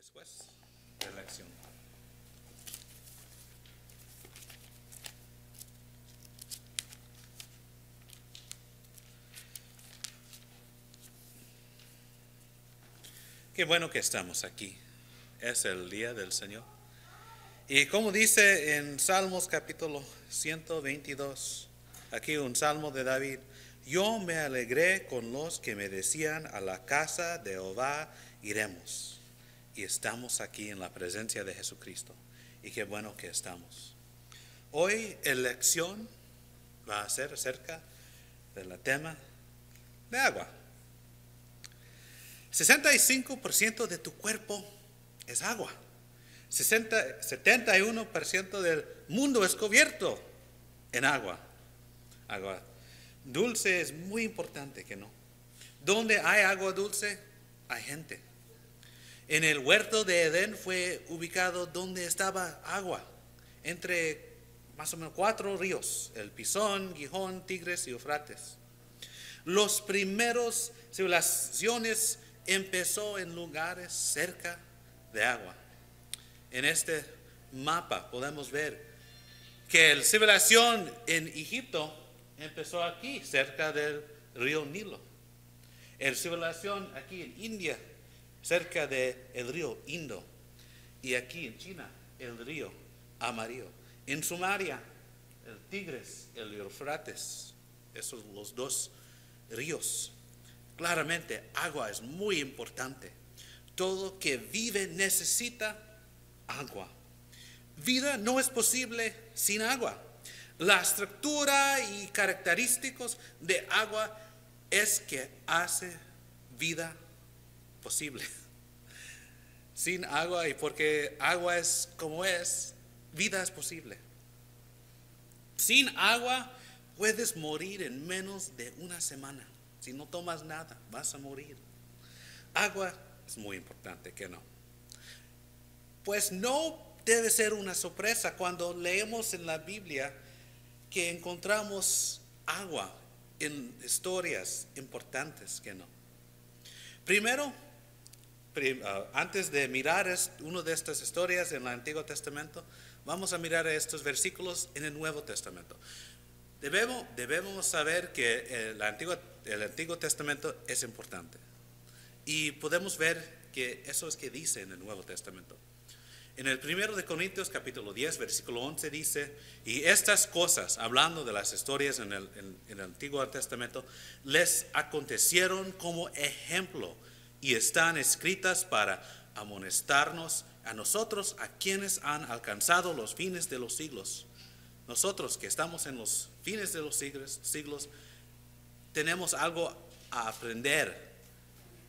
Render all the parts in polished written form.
después de la elección. Qué bueno que estamos aquí. Es el día del Señor. Y como dice en Salmos capítulo 122, aquí un salmo de David: yo me alegré con los que me decían, a la casa de Jehová iremos. Y estamos aquí en la presencia de Jesucristo. Y qué bueno que estamos. Hoy elección va a ser acerca del tema de agua. 65% de tu cuerpo es agua. 71% del mundo es cubierto en agua. Agua dulce es muy importante, ¿que no? Donde hay agua dulce, hay gente. En el huerto de Edén fue ubicado donde estaba agua, entre más o menos 4 ríos: el Pisón, Gihón, Tigres y Eufrates. Los primeros civilizaciones empezó en lugares cerca de agua. En este mapa podemos ver que la civilización en Egipto empezó aquí, cerca del río Nilo. La civilización aquí en India, cerca del río Indo. Y aquí en China, el río Amarillo. En Sumeria, el Tigres, el Eufrates. Esos son los dos ríos. Claramente, agua es muy importante. Todo que vive necesita agua. Vida no es posible sin agua. La estructura y característicos de agua es que hace vida posible. Sin agua, y porque agua es como es, vida es posible. Sin agua puedes morir en menos de una semana. Si no tomas nada, vas a morir. Agua es muy importante, ¿que no? Pues no debe ser una sorpresa cuando leemos en la Biblia que encontramos agua en historias importantes, ¿que no? Primero, antes de mirar una de estas historias en el Antiguo Testamento, vamos a mirar estos versículos en el Nuevo Testamento. Debemos saber que el Antiguo Testamento es importante. Y podemos ver que eso es que dice en el Nuevo Testamento. En el 1 de Corintios capítulo 10, versículo 11 dice: y estas cosas, hablando de las historias en el Antiguo Testamento, les acontecieron como ejemplo y están escritas para amonestarnos a nosotros, a quienes han alcanzado los fines de los siglos. Nosotros que estamos en los fines de los siglos tenemos algo a aprender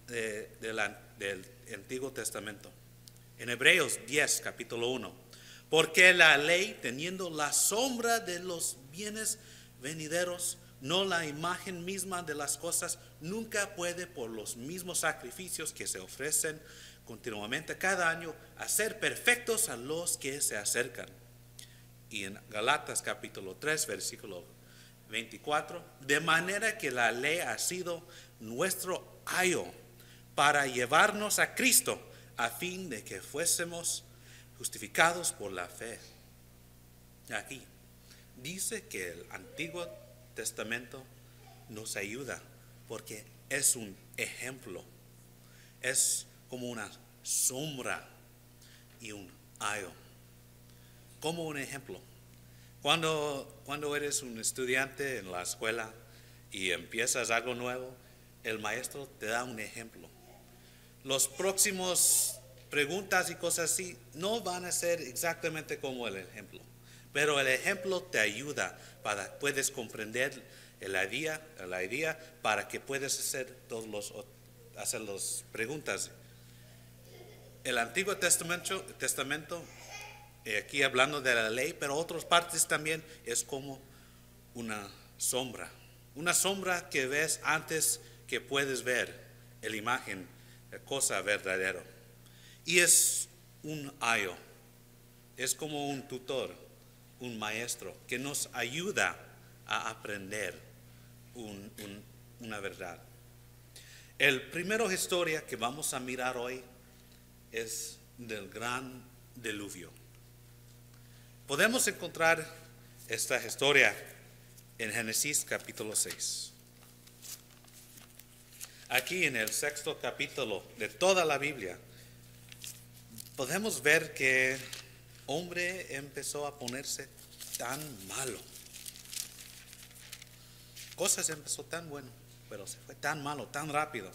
del Antiguo Testamento. En Hebreos 10, capítulo 1: porque la ley, teniendo la sombra de los bienes venideros, no la imagen misma de las cosas, nunca puede, por los mismos sacrificios que se ofrecen continuamente cada año, hacer perfectos a los que se acercan. Y en Galatas capítulo 3, versículo 24: de manera que la ley ha sido nuestro ayo para llevarnos a Cristo, a fin de que fuésemos justificados por la fe. Aquí dice que el Antiguo Testamento nos ayuda porque es un ejemplo, es como una sombra y un ayo. Como un ejemplo, cuando eres un estudiante en la escuela y empiezas algo nuevo, el maestro te da un ejemplo. Los próximos preguntas y cosas así no van a ser exactamente como el ejemplo, pero el ejemplo te ayuda para puedes comprender la idea para que puedas hacer las preguntas. El Antiguo Testamento, aquí hablando de la ley, pero otras partes también, es como una sombra que ves antes que puedes ver la imagen, la cosa verdadera. Y es un ayo, es como un tutor, un maestro que nos ayuda a aprender una verdad. El primero historia que vamos a mirar hoy es del gran diluvio. Podemos encontrar esta historia en Génesis capítulo 6. Aquí en el sexto capítulo de toda la Biblia, podemos ver que el hombre empezó a ponerse tan malo. Cosas empezó tan bueno, pero se fue tan malo, tan rápido.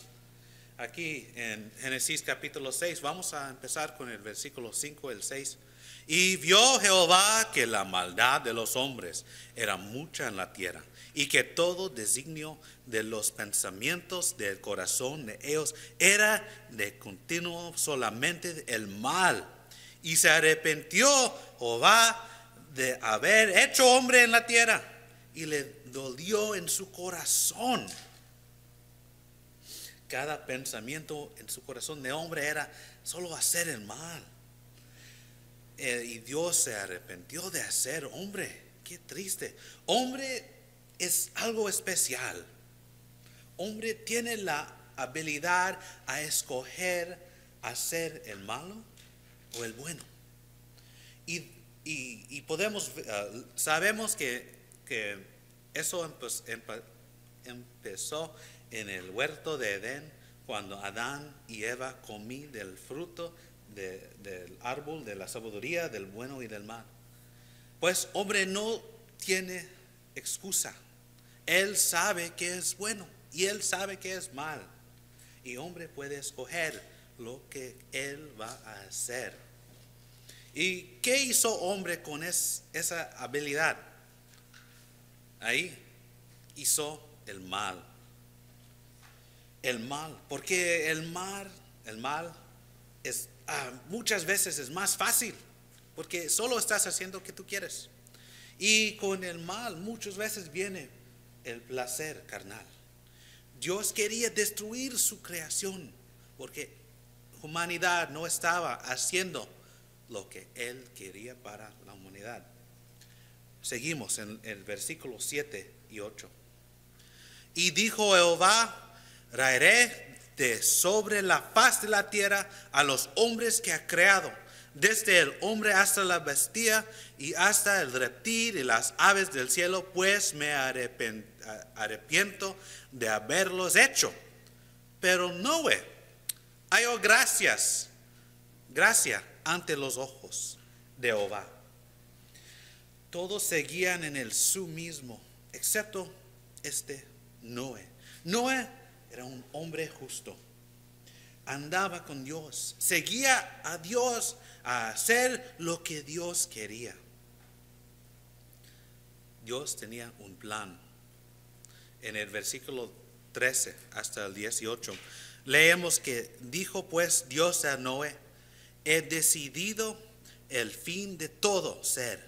Aquí en Génesis capítulo 6, vamos a empezar con el versículo 5, el 6. Y vio Jehová que la maldad de los hombres era mucha en la tierra, y que todo designio de los pensamientos del corazón de ellos era de continuo solamente el mal. Y se arrepintió Jehová de haber hecho hombre en la tierra, y le dolió en su corazón. Cada pensamiento en su corazón de hombre era solo hacer el mal. Y Dios se arrepintió de hacer hombre. Qué triste. Hombre es algo especial. Hombre tiene la habilidad a escoger hacer el malo o el bueno. Y podemos, sabemos que eso empezó en el huerto de Edén, cuando Adán y Eva comían del fruto del árbol de la sabiduría del bueno y del mal. Pues hombre no tiene excusa. Él sabe que es bueno y él sabe que es mal. Y hombre puede escoger lo que él va a hacer. ¿Y qué hizo hombre con esa habilidad? Ahí hizo el mal. El mal, porque el mal es muchas veces es más fácil, porque solo estás haciendo lo que tú quieres. Y con el mal muchas veces viene el placer carnal. Dios quería destruir su creación, porque la humanidad no estaba haciendo lo que Él quería para la humanidad. Seguimos en el versículo 7 y 8. Y dijo Jehová: raeré de sobre la faz de la tierra a los hombres que ha creado, desde el hombre hasta la bestia y hasta el reptil y las aves del cielo, pues me arrepiento de haberlos hecho. Pero Noé halló gracia ante los ojos de Jehová. Todos seguían en el su mismo, excepto Noé. Noé era un hombre justo. Andaba con Dios. Seguía a Dios a hacer lo que Dios quería. Dios tenía un plan. En el versículo 13 hasta el 18 leemos que dijo pues Dios a Noé: he decidido el fin de todo ser,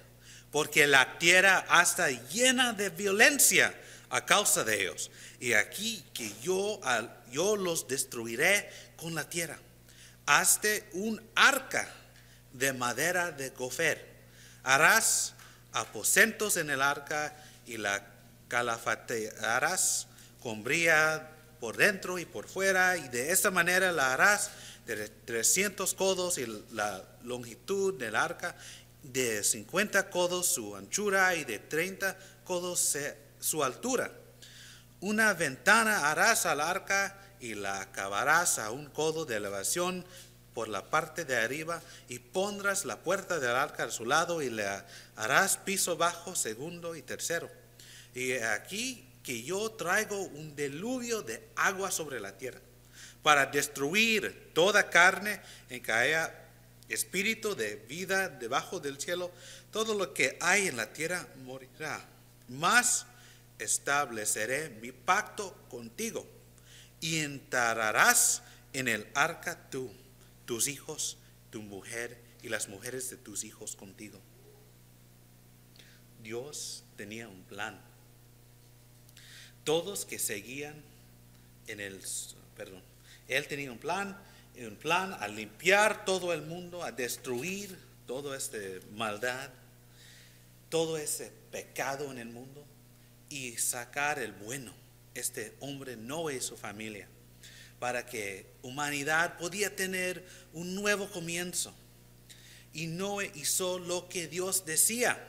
porque la tierra está llena de violencia a causa de ellos. Y aquí que yo los destruiré con la tierra. Hazte un arca de madera de gofer. Harás aposentos en el arca y la calafatearás con brea por dentro y por fuera. Y de esta manera la harás de 300 codos y la longitud del arca, de 50 codos su anchura y de 30 codos su altura. Una ventana harás al arca y la acabarás a un codo de elevación por la parte de arriba, y pondrás la puerta del arca a su lado y le harás piso bajo, segundo y tercero. Y aquí que yo traigo un diluvio de agua sobre la tierra para destruir toda carne en que haya espíritu de vida debajo del cielo. Todo lo que hay en la tierra morirá. Mas estableceré mi pacto contigo, y entrarás en el arca tú, tus hijos, tu mujer y las mujeres de tus hijos contigo. Dios tenía un plan. Todos que seguían Él tenía un plan a limpiar todo el mundo, a destruir toda esta maldad, todo ese pecado en el mundo, y sacar el bueno, hombre Noé y su familia. para que humanidad podía tener un nuevo comienzo. Y Noé hizo lo que Dios decía,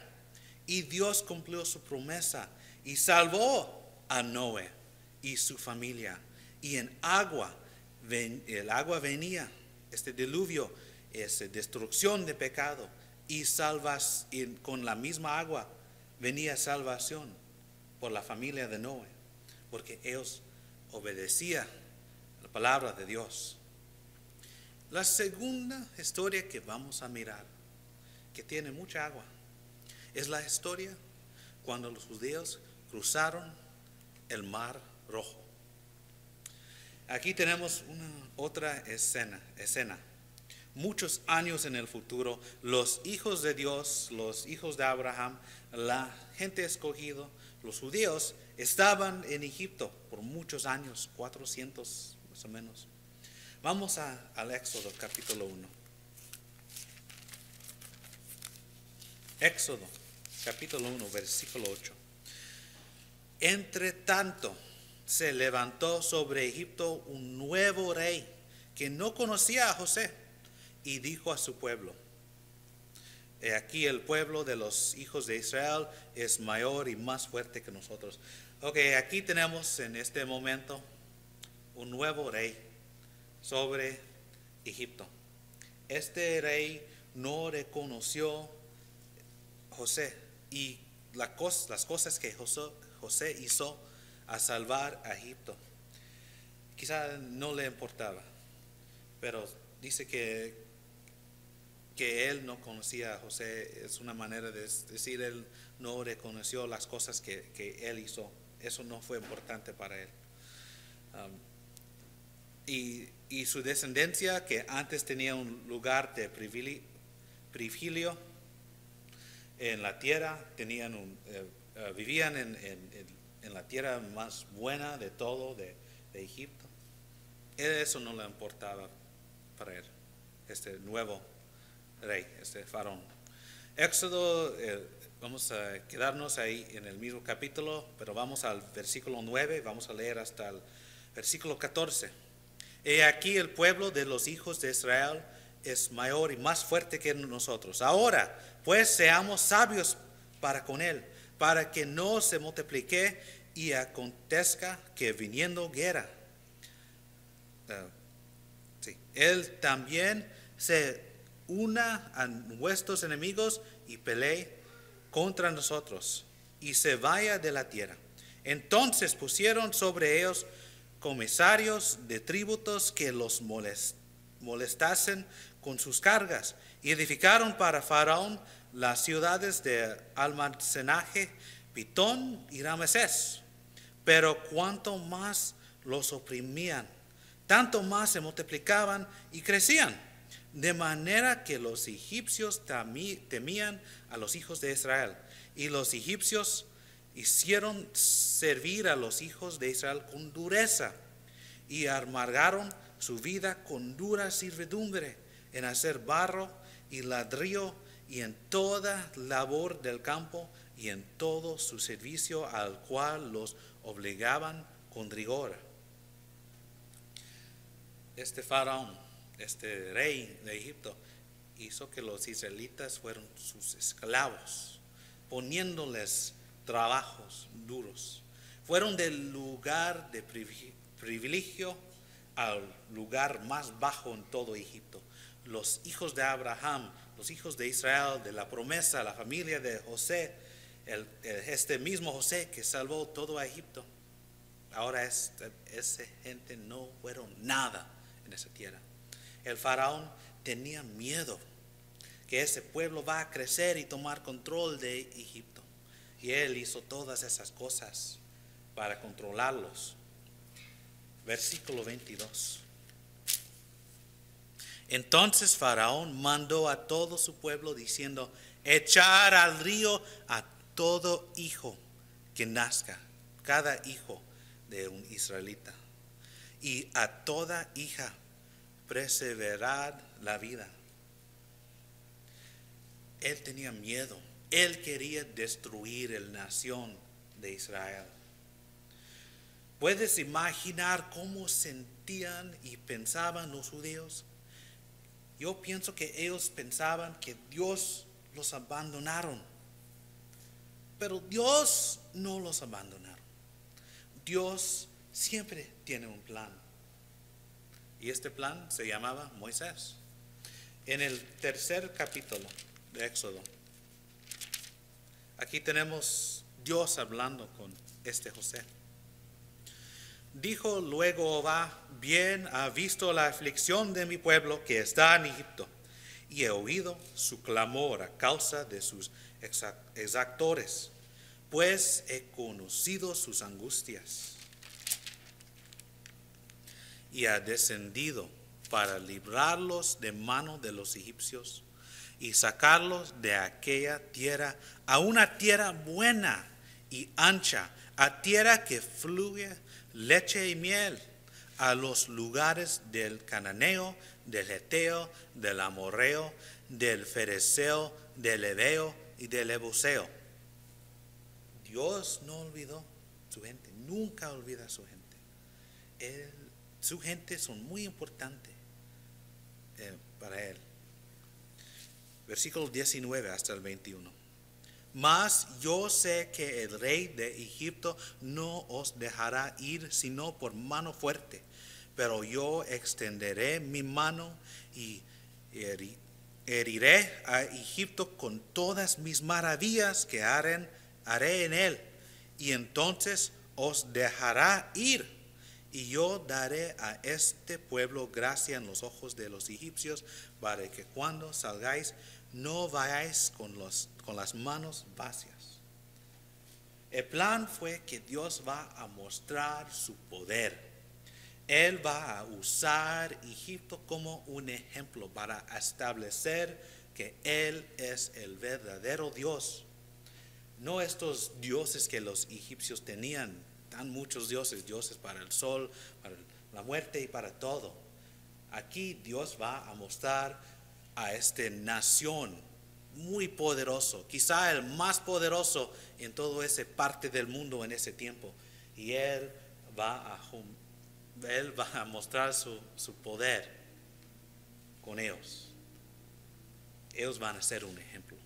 y Dios cumplió su promesa y salvó a Noé y su familia. Y en el agua venía, este diluvio, destrucción de pecado, y con la misma agua venía salvación por la familia de Noé, porque ellos obedecían la palabra de Dios. La segunda historia que vamos a mirar, que tiene mucha agua, es la historia cuando los judíos cruzaron el Mar Rojo. Aquí tenemos otra escena. Muchos años en el futuro, los hijos de Dios, los hijos de Abraham, la gente escogida, los judíos, estaban en Egipto por muchos años, 400 más o menos. Vamos al Éxodo capítulo 1. Éxodo capítulo 1, versículo 8. Entre tanto, se levantó sobre Egipto un nuevo rey que no conocía a José, y dijo a su pueblo: He aquí el pueblo de los hijos de Israel es mayor y más fuerte que nosotros. Ok, aquí tenemos en este momento un nuevo rey sobre Egipto. Este rey no reconoció a José y las cosas que José hizo a salvar a Egipto. Quizá no le importaba, pero dice que él no conocía a José. Es una manera de decir, él no reconoció las cosas que él hizo. Eso no fue importante para él. Y su descendencia, que antes tenía un lugar de privilegio en la tierra, vivían en la tierra más buena de todo de Egipto. Eso no le importaba para él, este nuevo rey, este faraón. Éxodo, vamos a quedarnos ahí en el mismo capítulo, pero vamos al versículo 9, vamos a leer hasta el versículo 14. He aquí el pueblo de los hijos de Israel es mayor y más fuerte que nosotros. Ahora, pues, seamos sabios para con él, para que no se multiplique y acontezca que viniendo guerra, él también se una a nuestros enemigos y pelee contra nosotros y se vaya de la tierra. Entonces pusieron sobre ellos comisarios de tributos que los molestasen con sus cargas, y edificaron para Faraón las ciudades de almacenaje, Pitón y Ramesés. Pero cuanto más los oprimían, tanto más se multiplicaban y crecían, de manera que los egipcios temían a los hijos de Israel, y los egipcios hicieron servir a los hijos de Israel con dureza, y amargaron su vida con dura servidumbre en hacer barro y ladrillo, y en toda labor del campo, y en todo su servicio al cual los obligaban con rigor. Este faraón, este rey de Egipto, hizo que los israelitas fueran sus esclavos, poniéndoles trabajos duros. Fueron del lugar de privilegio al lugar más bajo en todo Egipto. Los hijos de Abraham, los hijos de Israel, de la promesa, la familia de José, este mismo José que salvó todo a Egipto, ahora esa gente no fueron nada en esa tierra. El faraón tenía miedo que ese pueblo va a crecer y tomar control de Egipto, y él hizo todas esas cosas para controlarlos. Versículo 22. Entonces Faraón mandó a todo su pueblo diciendo: echar al río a todo hijo que nazca, cada hijo de un israelita, y a toda hija perseverad la vida. Él tenía miedo. Él quería destruir la nación de Israel. ¿Puedes imaginar cómo sentían y pensaban los judíos? Yo pienso que ellos pensaban que Dios los abandonaron. Pero Dios no los abandonaron. Dios siempre tiene un plan. Y este plan se llamaba Moisés. En el tercer capítulo de Éxodo, aquí tenemos Dios hablando con este José. Dijo luego Jehová: bien ha visto la aflicción de mi pueblo que está en Egipto, y he oído su clamor a causa de sus exactores, pues he conocido sus angustias. Y ha descendido para librarlos de mano de los egipcios y sacarlos de aquella tierra a una tierra buena y ancha, a tierra que fluye leche y miel, a los lugares del cananeo, del heteo, del amorreo, del fereceo, del heveo y del ebuseo. Dios no olvidó su gente, nunca olvida a su gente. Su gente son muy importantes para Él. Versículo 19 hasta el 21. Mas yo sé que el rey de Egipto no os dejará ir sino por mano fuerte, pero yo extenderé mi mano y heriré a Egipto con todas mis maravillas que haré en él, y entonces os dejará ir, y yo daré a este pueblo gracia en los ojos de los egipcios, para que cuando salgáis no vayáis con las manos vacías. El plan fue que Dios va a mostrar su poder. Él va a usar Egipto como un ejemplo para establecer que Él es el verdadero Dios. No estos dioses que los egipcios tenían, tan muchos dioses para el sol, para la muerte y para todo. Aquí Dios va a mostrar a esta nación muy poderoso, quizá el más poderoso en toda esa parte del mundo en ese tiempo. Y Él va a mostrar su poder con ellos. Ellos van a ser un ejemplo.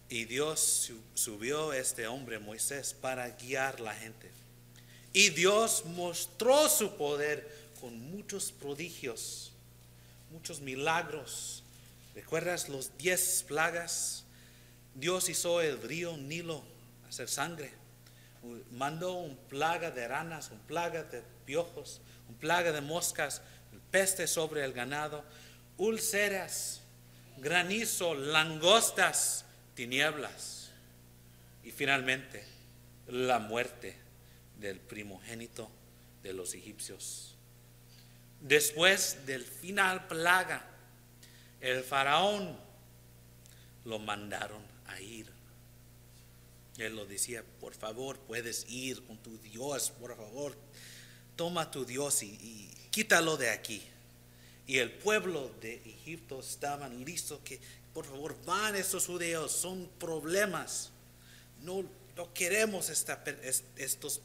Y Dios subió a este hombre Moisés para guiar la gente. Y Dios mostró su poder con muchos prodigios, muchos milagros. ¿Recuerdas los 10 plagas? Dios hizo el río Nilo hacer sangre. Mandó una plaga de ranas, una plaga de piojos, una plaga de moscas, peste sobre el ganado, úlceras, granizo, langostas, tinieblas y finalmente la muerte del primogénito de los egipcios. Después del final plaga, el faraón lo mandaron a ir. Él lo decía: por favor, puedes ir con tu Dios, por favor, toma tu Dios y quítalo de aquí. Y el pueblo de Egipto estaban listos que, por favor, van estos judíos, son problemas. No queremos estas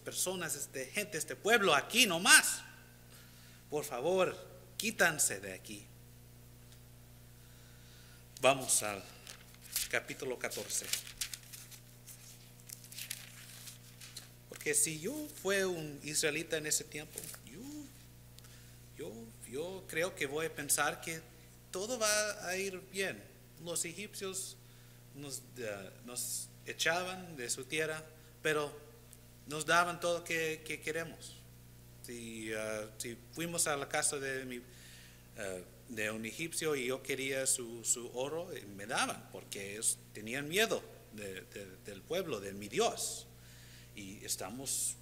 personas, esta gente, este pueblo aquí nomás. Por favor, quítanse de aquí. Vamos al capítulo 14. Porque si yo fue un israelita en ese tiempo, yo creo que voy a pensar que todo va a ir bien. Los egipcios nos echaban de su tierra, pero nos daban todo lo que queremos. Si fuimos a la casa de un egipcio y yo quería su oro, me daban, porque ellos tenían miedo del pueblo, de mi Dios. Y estamos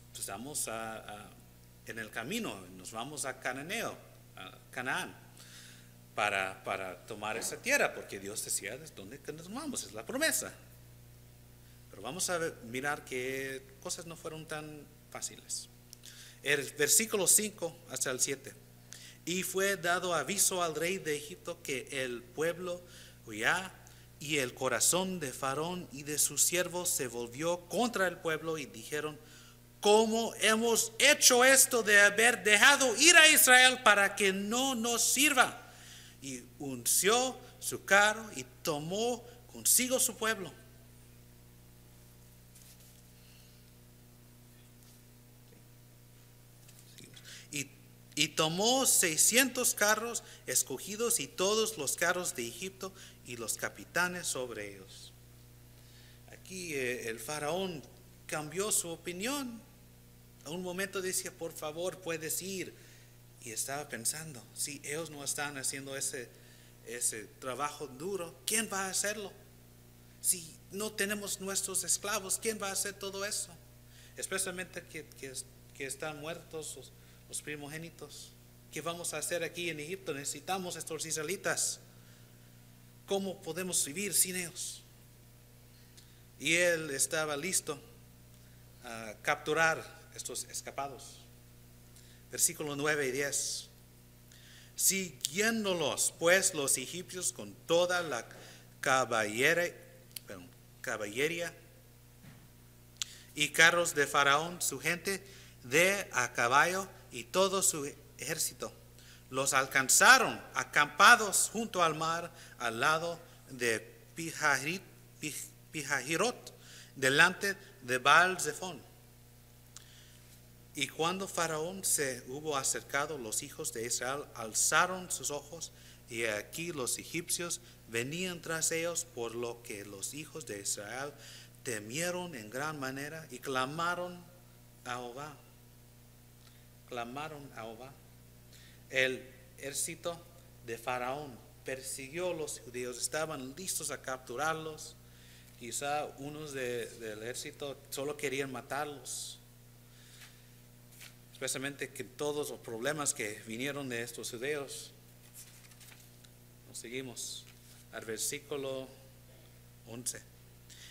en el camino, nos vamos a Canaán, para tomar esa tierra, porque Dios decía: ¿de dónde nos vamos? Es la promesa. Pero vamos a mirar que cosas no fueron tan fáciles. El versículo 5 hasta el 7. Y fue dado aviso al rey de Egipto que el pueblo huía, y el corazón de Faraón y de sus siervos se volvió contra el pueblo, y dijeron: ¿cómo hemos hecho esto de haber dejado ir a Israel para que no nos sirva? Y unció su carro y tomó consigo su pueblo. Y tomó 600 carros escogidos y todos los carros de Egipto y los capitanes sobre ellos. Aquí el faraón cambió su opinión. A un momento decía, por favor, puedes ir. Y estaba pensando, si ellos no están haciendo ese trabajo duro, ¿quién va a hacerlo? Si no tenemos nuestros esclavos, ¿quién va a hacer todo eso? Especialmente que están muertos los primogénitos. ¿Qué vamos a hacer aquí en Egipto? Necesitamos estos israelitas. ¿Cómo podemos vivir sin ellos? Y él estaba listo a capturar estos escapados. Versículo 9 y 10. Siguiéndolos pues los egipcios con toda la caballería y carros de Faraón, su gente de a caballo y todo su ejército, los alcanzaron acampados junto al mar, al lado de Pihahirot, delante de Baal-Zephón. Y cuando Faraón se hubo acercado, los hijos de Israel alzaron sus ojos, y aquí los egipcios venían tras ellos, por lo que los hijos de Israel temieron en gran manera y clamaron a Jehová. Clamaron a Jehová. El ejército de Faraón persiguió a los judíos, estaban listos a capturarlos. Quizá unos del ejército solo querían matarlos, especialmente que todos los problemas que vinieron de estos judíos. Nos seguimos al versículo 11.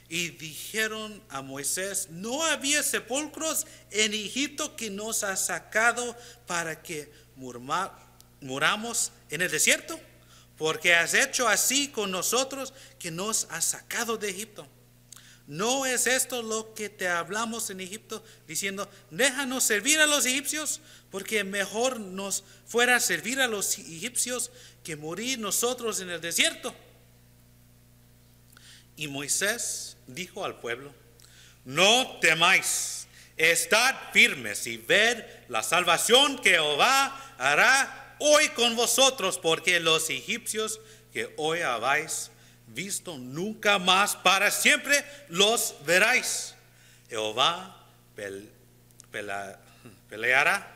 Y dijeron a Moisés, ¿no había sepulcros en Egipto que nos ha sacado para que muramos en el desierto? Porque has hecho así con nosotros, que nos has sacado de Egipto. ¿No es esto lo que te hablamos en Egipto, diciendo, déjanos servir a los egipcios? Porque mejor nos fuera servir a los egipcios que morir nosotros en el desierto. Y Moisés dijo al pueblo, no temáis, estad firmes y ved la salvación que Jehová hará hoy con vosotros, porque los egipcios que hoy habéis visto nunca más para siempre los veráis. Jehová peleará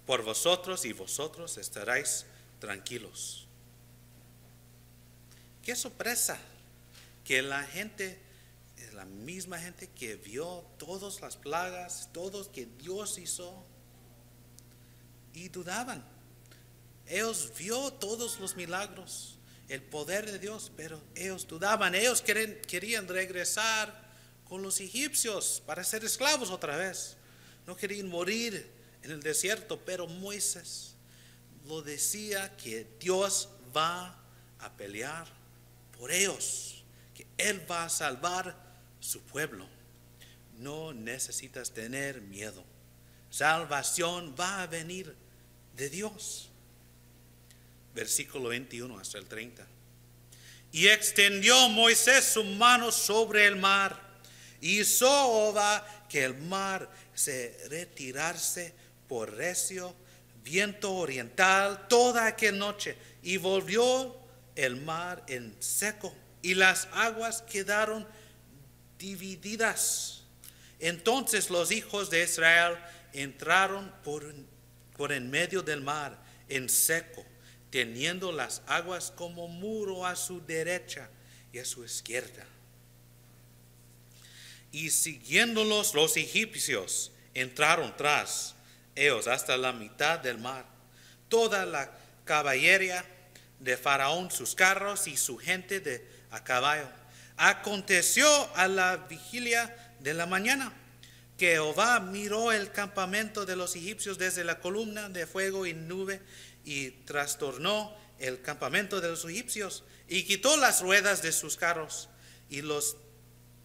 por vosotros y vosotros estaréis tranquilos. Qué sorpresa que la gente, es la misma gente que vio todas las plagas, todos que Dios hizo, y dudaban. Ellos vio todos los milagros, el poder de Dios, pero ellos dudaban. Ellos querían regresar con los egipcios para ser esclavos otra vez. No querían morir en el desierto, pero Moisés lo decía que Dios va a pelear por ellos, que Él va a salvar su pueblo. No necesitas tener miedo. Salvación va a venir de Dios. Versículo 21 hasta el 30. Y extendió Moisés su mano sobre el mar, y hizo Jehová que el mar se retirase por recio viento oriental toda aquella noche, y volvió el mar en seco, y las aguas quedaron divididas. Entonces los hijos de Israel entraron por en medio del mar en seco, teniendo las aguas como muro a su derecha y a su izquierda. Y siguiéndolos los egipcios, entraron tras ellos hasta la mitad del mar, toda la caballería de Faraón, sus carros y su gente a caballo. Aconteció a la vigilia de la mañana que Jehová miró el campamento de los egipcios desde la columna de fuego y nube, y trastornó el campamento de los egipcios, y quitó las ruedas de sus carros, y los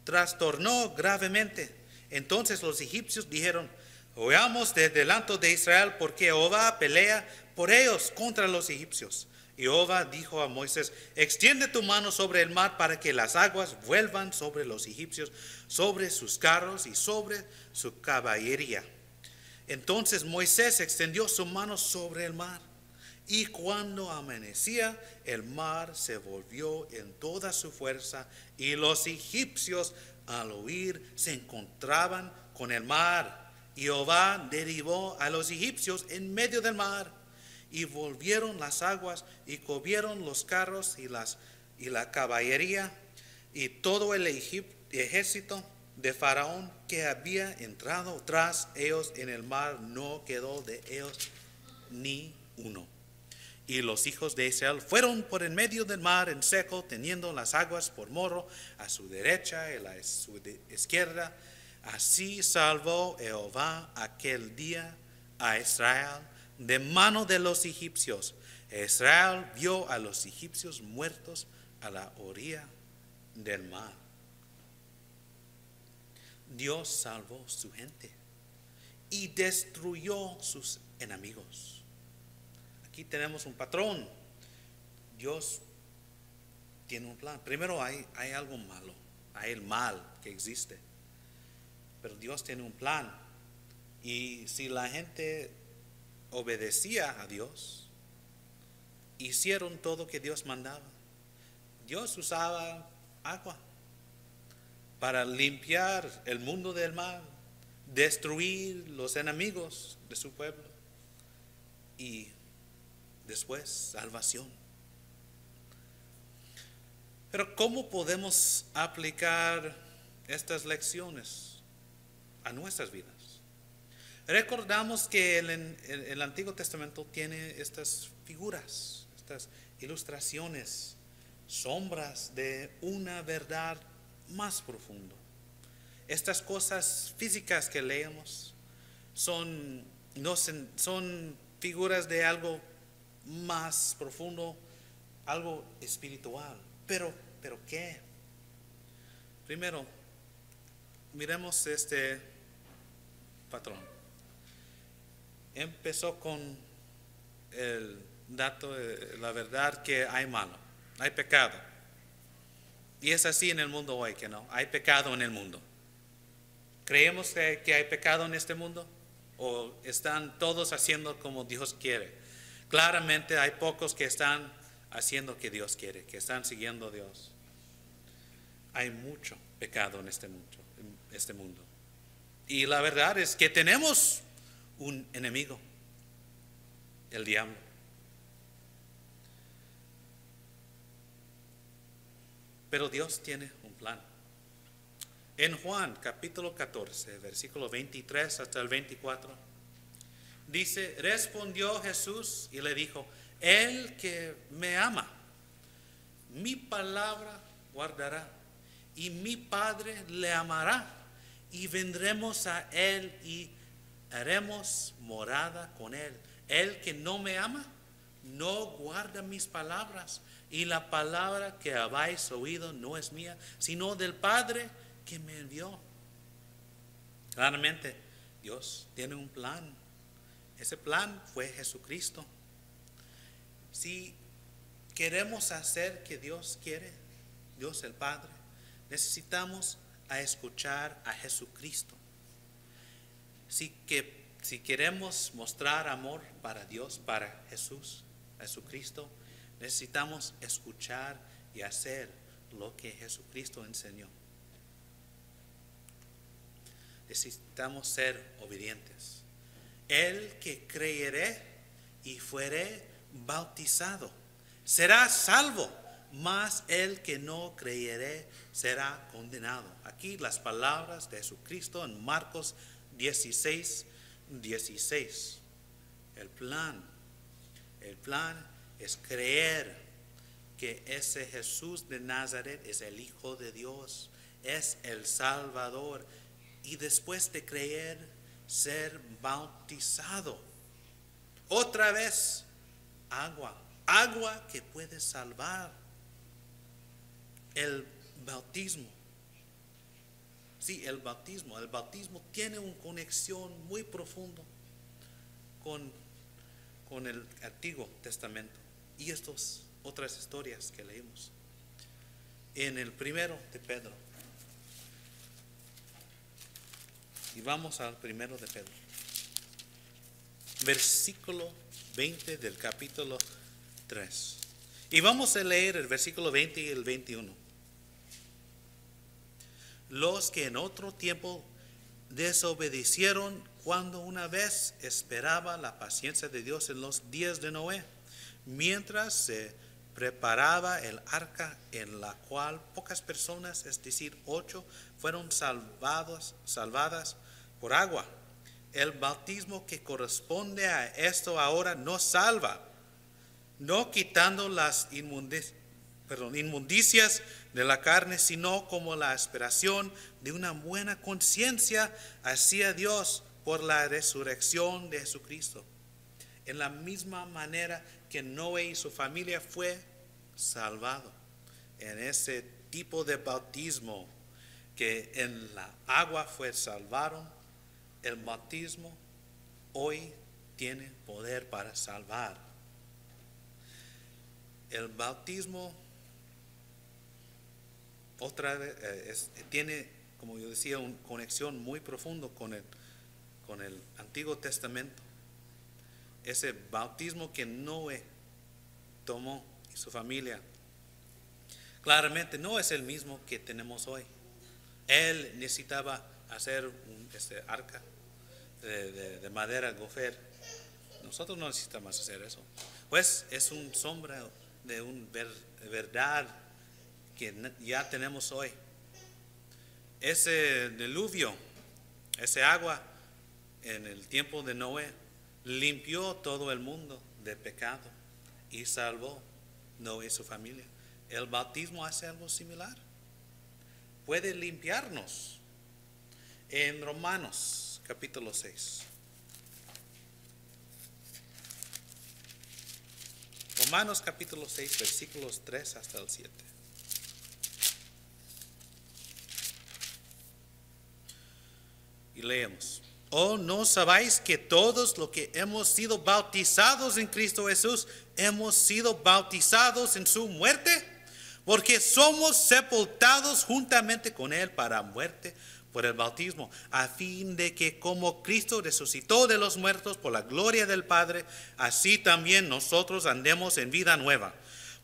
trastornó gravemente. Entonces los egipcios dijeron, Oigamos de delante de Israel, porque Jehová pelea por ellos contra los egipcios. Y Jehová dijo a Moisés: extiende tu mano sobre el mar para que las aguas vuelvan sobre los egipcios, sobre sus carros y sobre su caballería. Entonces Moisés extendió su mano sobre el mar, y cuando amanecía, el mar se volvió en toda su fuerza, y los egipcios al huir se encontraban con el mar. Y Jehová derribó a los egipcios en medio del mar, y volvieron las aguas y cubrieron los carros y la caballería, y todo el ejército de Faraón que había entrado tras ellos en el mar, no quedó de ellos ni uno. Y los hijos de Israel fueron por en medio del mar en seco, teniendo las aguas por morro a su derecha y a su izquierda. Así salvó Jehová aquel día a Israel de mano de los egipcios. Israel vio a los egipcios muertos a la orilla del mar. Dios salvó su gente y destruyó sus enemigos. Aquí tenemos un patrón. Dios tiene un plan. Primero hay algo malo, hay el mal que existe. Pero Dios tiene un plan. Y si la gente obedecía a Dios, hicieron todo que Dios mandaba. Dios usaba agua para limpiar el mundo del mal, destruir los enemigos de su pueblo y después salvación. Pero ¿cómo podemos aplicar estas lecciones a nuestras vidas? Recordamos que el Antiguo Testamento tiene estas figuras, estas ilustraciones, sombras de una verdad más profunda. Estas cosas físicas que leemos son figuras de algo más profundo, algo espiritual. Pero ¿qué? Primero, miremos este patrón. Empezó con el dato de la verdad que hay malo, hay pecado. Y es así en el mundo hoy, que no, hay pecado en el mundo. ¿Creemos que hay pecado en este mundo? ¿O están todos haciendo como Dios quiere? Claramente hay pocos que están haciendo que Dios quiere, que están siguiendo a Dios. Hay mucho pecado en este mundo. Y la verdad es que tenemos un enemigo, el diablo. Pero Dios tiene un plan. En Juan capítulo 14, versículo 23 hasta el 24, dice: respondió Jesús y le dijo: el que me ama, mi palabra guardará, y mi Padre le amará, y vendremos a él y haremos morada con él. El que no me ama, no guarda mis palabras, y la palabra que habéis oído no es mía, sino del Padre que me envió. Claramente, Dios tiene un plan. Ese plan fue Jesucristo. Si queremos hacer que Dios quiere, Dios el Padre, necesitamos escuchar a Jesucristo. Si queremos mostrar amor para Dios, para Jesucristo, necesitamos escuchar y hacer lo que Jesucristo enseñó. Necesitamos ser obedientes. El que creyere y fuere bautizado será salvo, mas el que no creyere será condenado. Aquí las palabras de Jesucristo en Marcos 16:16. El plan es creer que ese Jesús de Nazaret es el Hijo de Dios, es el Salvador, y después de creer, ser bautizado. Otra vez, agua que puede salvar. El bautismo Sí, el bautismo. El bautismo tiene una conexión muy profunda con el Antiguo Testamento y estas otras historias que leímos. En el primero de Pedro. Y vamos al primero de Pedro. Versículo 20 del capítulo 3. Y vamos a leer el versículo 20 y el 21. Los que en otro tiempo desobedecieron cuando una vez esperaba la paciencia de Dios en los días de Noé, mientras se preparaba el arca en la cual pocas personas, es decir, 8, fueron salvadas por agua. El bautismo que corresponde a esto ahora no salva, no quitando las inmundicias de la carne, sino como la aspiración de una buena conciencia hacia Dios por la resurrección de Jesucristo. En la misma manera que Noé y su familia fue salvado en ese tipo de bautismo que en la agua fue salvaron, el bautismo hoy tiene poder para salvar. El bautismo otra vez tiene, como yo decía, una conexión muy profunda con el Antiguo Testamento. Ese bautismo que Noé tomó y su familia, claramente no es el mismo que tenemos hoy. Él necesitaba hacer un arca de madera gofer. Nosotros no necesitamos hacer eso. Pues es un sombra de una verdad que ya tenemos hoy. Ese diluvio, ese agua en el tiempo de Noé, limpió todo el mundo de pecado y salvó Noé y su familia. El bautismo hace algo similar. Puede limpiarnos. En Romanos capítulo 6. Romanos capítulo 6, versículos 3 hasta el 7. Y leemos. ¿O no sabéis que todos los que hemos sido bautizados en Cristo Jesús, hemos sido bautizados en su muerte? Porque somos sepultados juntamente con Él para muerte por el bautismo, a fin de que como Cristo resucitó de los muertos por la gloria del Padre, así también nosotros andemos en vida nueva.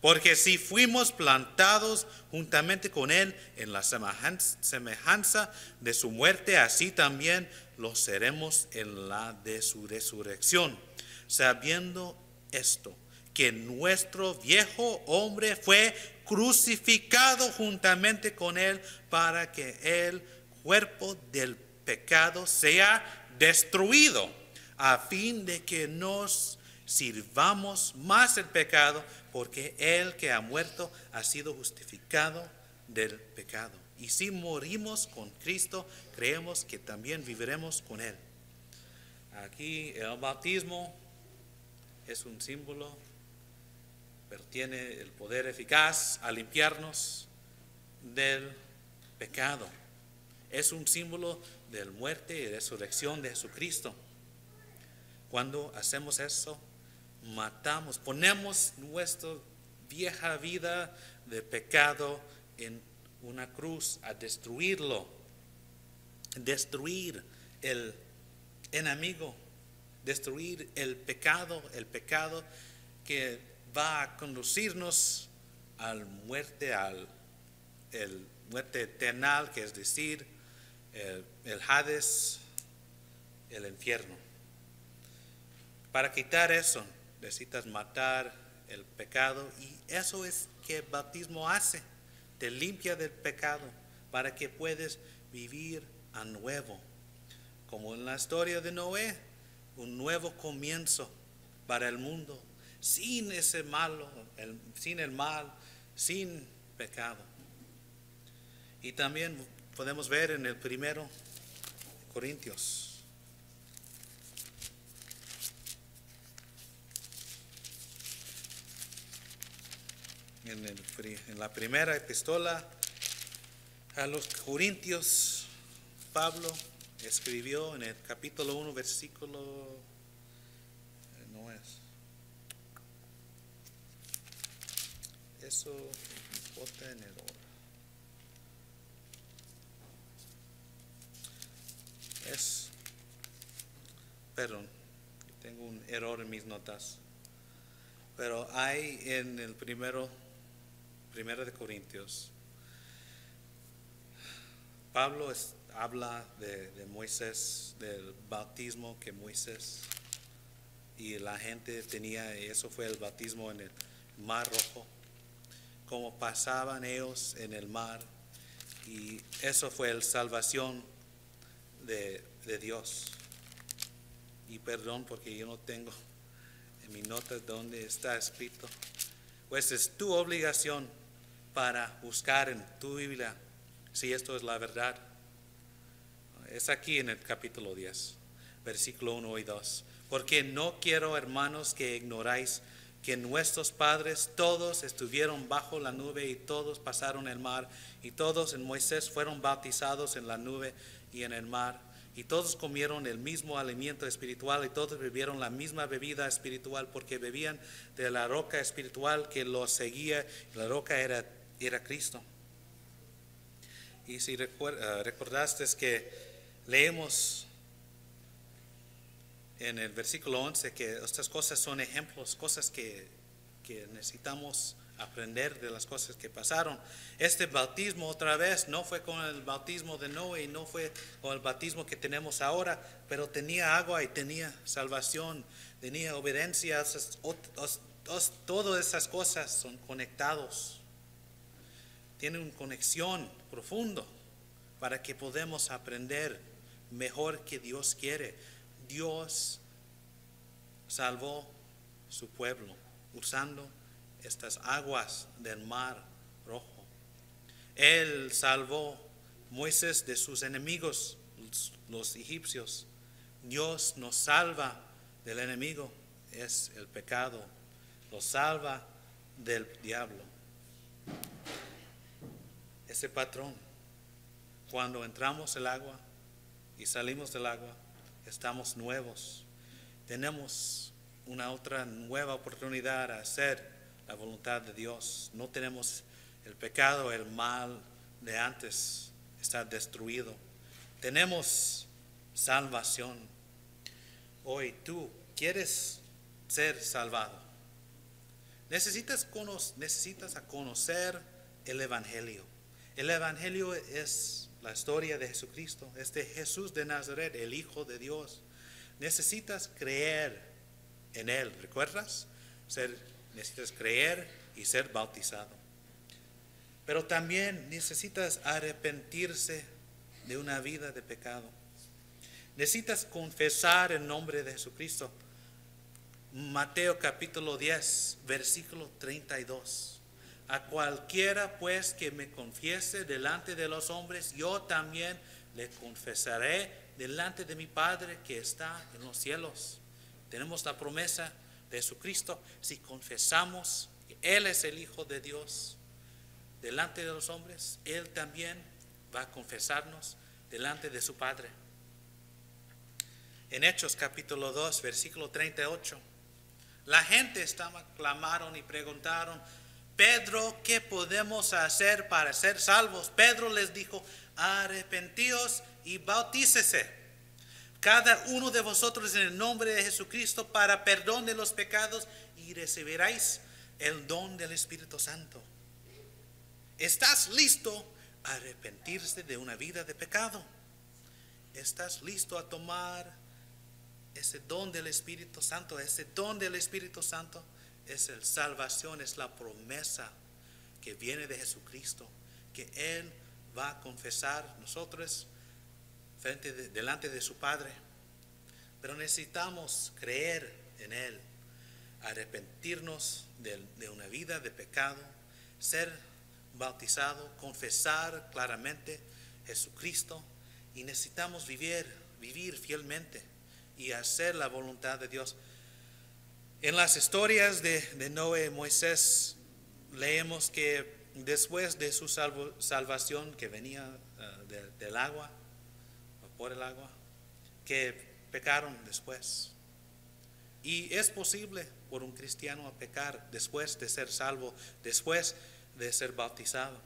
Porque si fuimos plantados juntamente con Él en la semejanza de su muerte, así también lo seremos en la de su resurrección. Sabiendo esto, que nuestro viejo hombre fue crucificado juntamente con Él para que el cuerpo del pecado sea destruido, a fin de que nos sirvamos más el pecado, porque el que ha muerto ha sido justificado del pecado. Y si morimos con Cristo, creemos que también viviremos con Él. Aquí el bautismo es un símbolo, pero tiene el poder eficaz a limpiarnos del pecado. Es un símbolo de la muerte y resurrección de Jesucristo. Cuando hacemos eso, matamos, ponemos nuestra vieja vida de pecado en una cruz a destruirlo, destruir el enemigo, destruir el pecado que va a conducirnos a la muerte, el muerte eterna, que es decir, el Hades, el infierno. Para quitar eso, necesitas matar el pecado, y eso es que el bautismo hace, te limpia del pecado para que puedas vivir a nuevo. Como en la historia de Noé, un nuevo comienzo para el mundo, sin ese malo, sin el mal, sin pecado. Y también podemos ver en el 1 Corintios. En la primera epístola a los Corintios, Pablo escribió en el capítulo 1, versículo, no es, eso importa en el oro. Perdón, tengo un error en mis notas. Pero hay en el primero de Corintios, Pablo habla de Moisés, del bautismo que Moisés y la gente tenía, y eso fue el bautismo en el Mar Rojo, como pasaban ellos en el mar, y eso fue la salvación de Dios. Y perdón porque yo no tengo en mi nota donde está escrito. Pues es tu obligación para buscar en tu Biblia si esto es la verdad. Es aquí en el capítulo 10, versículo 1 y 2. Porque no quiero, hermanos, que ignoráis que nuestros padres todos estuvieron bajo la nube y todos pasaron el mar, y todos en Moisés fueron bautizados en la nube y en el mar. Y todos comieron el mismo alimento espiritual y todos bebieron la misma bebida espiritual, porque bebían de la roca espiritual que los seguía, y la roca era Cristo. Y si recordaste es que leemos en el versículo 11 que estas cosas son ejemplos, cosas que necesitamos aprender de las cosas que pasaron. Este bautismo otra vez no fue con el bautismo de Noé y no fue con el bautismo que tenemos ahora, pero tenía agua y tenía salvación, tenía obediencia. Todas esas cosas son conectados, tienen una conexión profunda para que podamos aprender mejor que Dios quiere. Dios salvó su pueblo usando estas aguas del Mar Rojo. Él salvó a Moisés de sus enemigos, los egipcios. Dios nos salva del enemigo, es el pecado. Lo salva del diablo. Ese patrón, cuando entramos al agua y salimos del agua, estamos nuevos. Tenemos una otra nueva oportunidad a hacer la voluntad de Dios. No tenemos el pecado, el mal de antes está destruido. Tenemos salvación. Hoy tú quieres ser salvado. Necesitas conocer el Evangelio. El Evangelio es la historia de Jesucristo, es de Jesús de Nazaret, el Hijo de Dios. Necesitas creer en Él, ¿recuerdas? Necesitas creer y ser bautizado. Pero también necesitas arrepentirse de una vida de pecado. Necesitas confesar el nombre de Jesucristo. Mateo capítulo 10, versículo 32. A cualquiera pues que me confiese delante de los hombres, yo también le confesaré delante de mi Padre que está en los cielos. Tenemos la promesa de Jesucristo. Si confesamos que Él es el Hijo de Dios delante de los hombres, Él también va a confesarnos delante de su Padre. En Hechos capítulo 2, versículo 38, la gente clamaron y preguntaron: Pedro, ¿qué podemos hacer para ser salvos? Pedro les dijo: arrepentíos y bautícese cada uno de vosotros en el nombre de Jesucristo para perdón de los pecados, y recibiréis el don del Espíritu Santo. ¿Estás listo a arrepentirse de una vida de pecado? ¿Estás listo a tomar ese don del Espíritu Santo? Ese don del Espíritu Santo es la salvación, es la promesa que viene de Jesucristo, que Él va a confesar nosotros delante de su Padre. Pero necesitamos creer en Él, arrepentirnos de una vida de pecado, ser bautizado, confesar claramente Jesucristo, y necesitamos vivir fielmente y hacer la voluntad de Dios. En las historias de Noé y Moisés leemos que después de su salvación que venía del agua, por el agua que pecaron después. Y es posible por un cristiano pecar después de ser salvo, después de ser bautizado.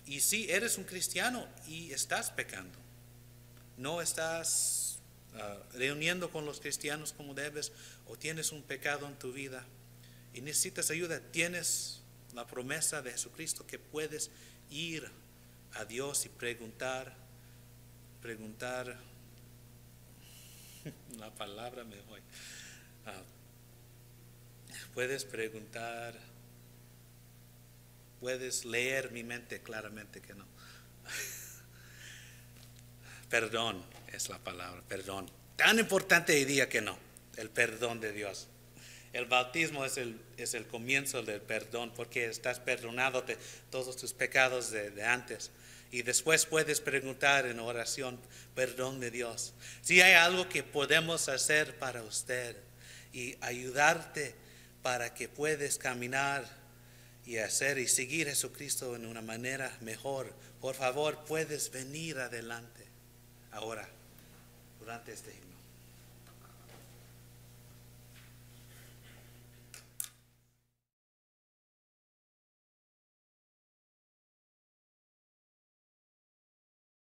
Y si eres un cristiano y estás pecando, no estás reuniendo con los cristianos como debes, o tienes un pecado en tu vida y necesitas ayuda, tienes la promesa de Jesucristo que puedes ir a Dios y preguntar, la palabra me voy. Puedes preguntar, puedes leer mi mente claramente que no. Perdón es la palabra, perdón. Tan importante hoy día que no, el perdón de Dios. El bautismo es el comienzo del perdón, porque estás perdonado de todos tus pecados de antes. Y después puedes preguntar en oración, perdón de Dios. Si hay algo que podemos hacer para usted y ayudarte para que puedas caminar y hacer y seguir a Jesucristo en una manera mejor, por favor, puedes venir adelante ahora, durante este himno.